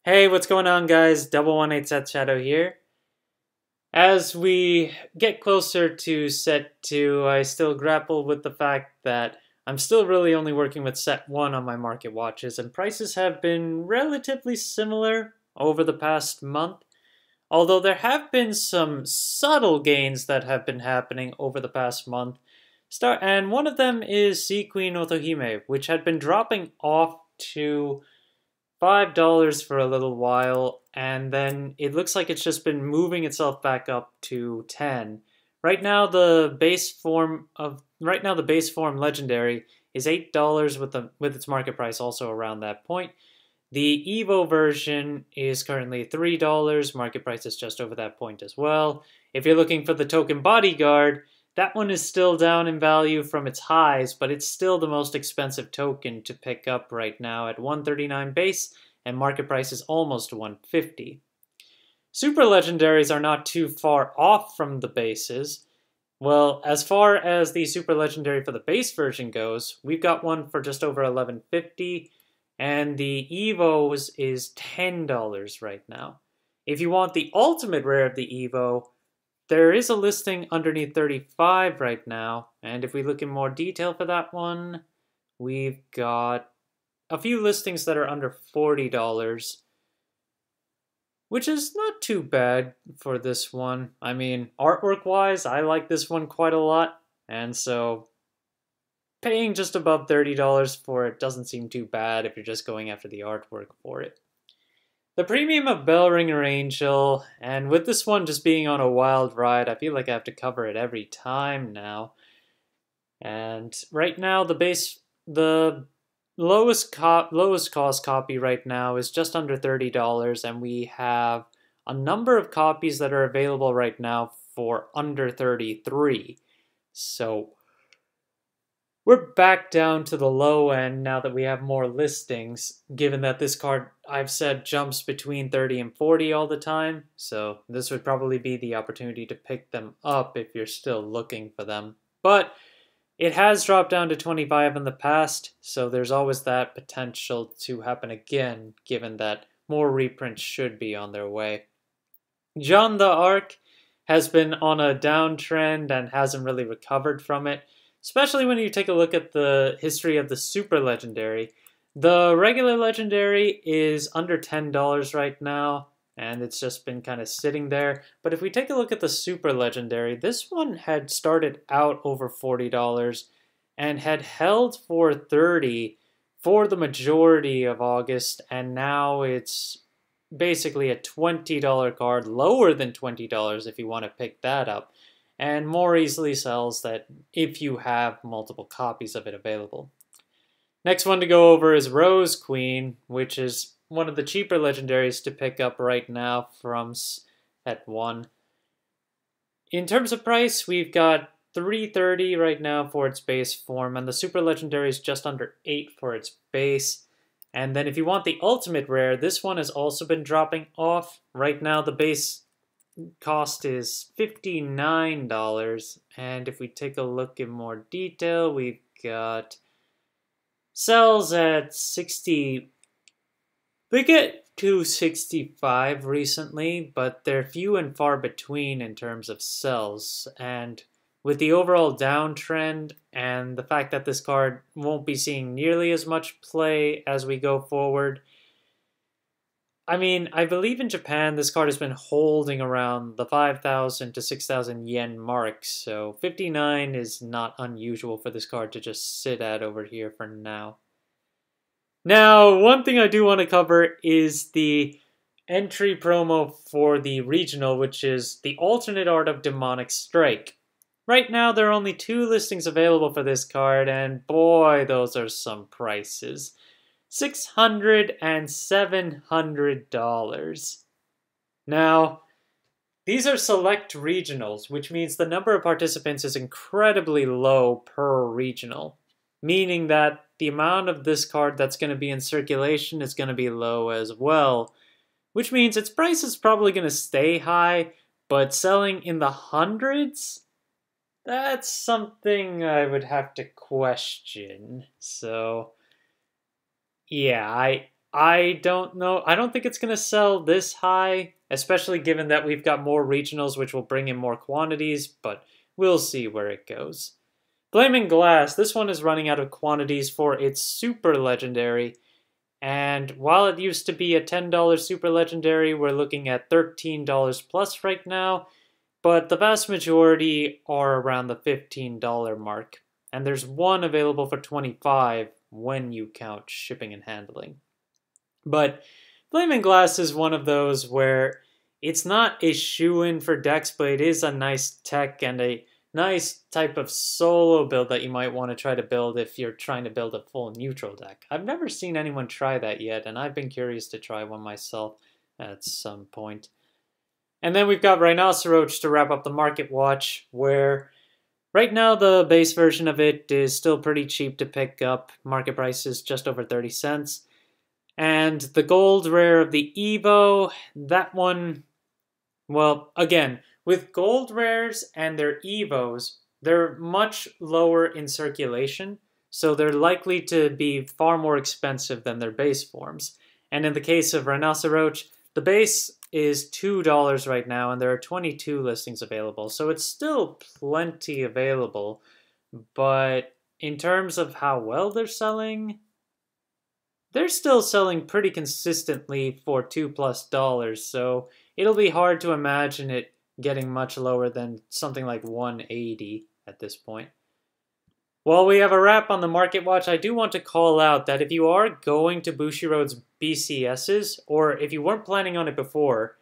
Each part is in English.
Hey, what's going on, guys? Double 18 Set Shadow here. As we get closer to set 2, I still grapple with the fact that I'm still really only working with set 1 on my market watches, and prices have been relatively similar over the past month. Although there have been some subtle gains that have been happening over the past month. And one of them is Sea Queen Otohime, which had been dropping off to $5 for a little while, and then it looks like it's just been moving itself back up to 10. Right now the base form legendary is $8 with its market price also around that point. The Evo version is currently $3, market price is just over that point as well. If you're looking for the token bodyguard, that one is still down in value from its highs, but it's still the most expensive token to pick up right now at 139 base, and market price is almost 150. Super legendaries are not too far off from the bases. Well, as far as the super legendary for the base version goes, we've got one for just over 1150, and the Evo's is $10 right now. If you want the ultimate rare of the Evo, there is a listing underneath 35 right now, and if we look in more detail for that one, we've got a few listings that are under $40, which is not too bad for this one. I mean, artwork-wise, I like this one quite a lot, and so paying just above $30 for it doesn't seem too bad if you're just going after the artwork for it. The premium of Bellringer Angel, and with this one just being on a wild ride, I feel like I have to cover it every time now. And right now, the lowest cost copy right now is just under $30, and we have a number of copies that are available right now for under 33. So we're back down to the low end now that we have more listings, given that this card, I've said, jumps between 30 and 40 all the time. So this would probably be the opportunity to pick them up if you're still looking for them. But it has dropped down to 25 in the past, so there's always that potential to happen again, given that more reprints should be on their way. John the Ark has been on a downtrend and hasn't really recovered from it, especially when you take a look at the history of the Super Legendary. The regular Legendary is under $10 right now, and it's just been kind of sitting there. But if we take a look at the Super Legendary, this one had started out over $40 and had held for $30 for the majority of August, and now it's basically a $20 card, lower than $20 if you want to pick that up, and more easily sells that if you have multiple copies of it available. Next one to go over is Rose Queen, which is one of the cheaper legendaries to pick up right now from set 1. In terms of price, we've got $330 right now for its base form, and the super legendary is just under $8 for its base. And then if you want the ultimate rare, this one has also been dropping off. Right now the base cost is $59, and if we take a look in more detail, we've got sells at 60. They get to 65 recently, but they're few and far between in terms of sells, and with the overall downtrend and the fact that this card won't be seeing nearly as much play as we go forward, I mean, I believe in Japan this card has been holding around the 5,000 to 6,000 yen mark, so 59 is not unusual for this card to just sit at over here for now. Now, one thing I do want to cover is the entry promo for the regional, which is the alternate art of Demonic Strike. Right now, there are only 2 listings available for this card, and boy, those are some prices. $600 and $700. Now, these are select regionals, which means the number of participants is incredibly low per regional, meaning that the amount of this card that's going to be in circulation is going to be low as well, which means its price is probably going to stay high, but selling in the hundreds? That's something I would have to question. So yeah, I don't know. I don't think it's going to sell this high, especially given that we've got more regionals, which will bring in more quantities, but we'll see where it goes. Flaming Glass, this one is running out of quantities for its Super Legendary, and while it used to be a $10 Super Legendary, we're looking at $13 plus right now, but the vast majority are around the $15 mark, and there's one available for $25 when you count shipping and handling. But Flaming Glass is one of those where it's not a shoe-in for decks, but it is a nice tech and a nice type of solo build that you might want to try to build if you're trying to build a full neutral deck. I've never seen anyone try that yet, and I've been curious to try one myself at some point. And then we've got Rhinoceros to wrap up the market watch, where right now the base version of it is still pretty cheap to pick up. Market price is just over 30 cents. And the gold rare of the Evo, that one, well, again, with gold rares and their Evos, they're much lower in circulation, so they're likely to be far more expensive than their base forms. And in the case of Rhinoceros, the base is $2 right now, and there are 22 listings available, so it's still plenty available. But in terms of how well they're still selling pretty consistently for $2+, so it'll be hard to imagine it getting much lower than something like 180 at this point. While we have a wrap on the market watch, I do want to call out that if you are going to Bushiroad's BCSs, or if you weren't planning on it before,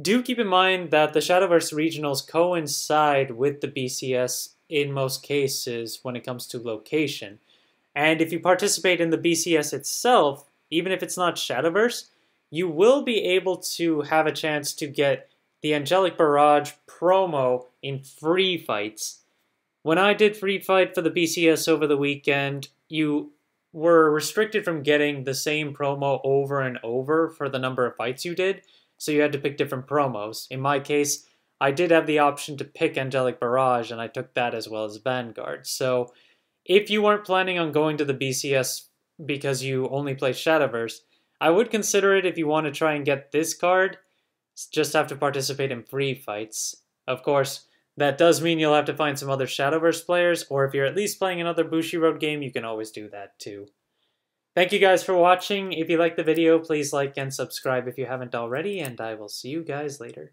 do keep in mind that the Shadowverse regionals coincide with the BCS in most cases when it comes to location. And if you participate in the BCS itself, even if it's not Shadowverse, you will be able to have a chance to get the Angelic Barrage promo in free fights. When I did free fight for the BCS over the weekend, you were restricted from getting the same promo over and over for the number of fights you did, so you had to pick different promos. In my case, I did have the option to pick Angelic Barrage, and I took that as well as Vanguard. So if you weren't planning on going to the BCS because you only play Shadowverse, I would consider it if you want to try and get this card. Just have to participate in free fights. Of course, that does mean you'll have to find some other Shadowverse players, or if you're at least playing another Bushiroad game, you can always do that too. Thank you guys for watching. If you liked the video, please like and subscribe if you haven't already, and I will see you guys later.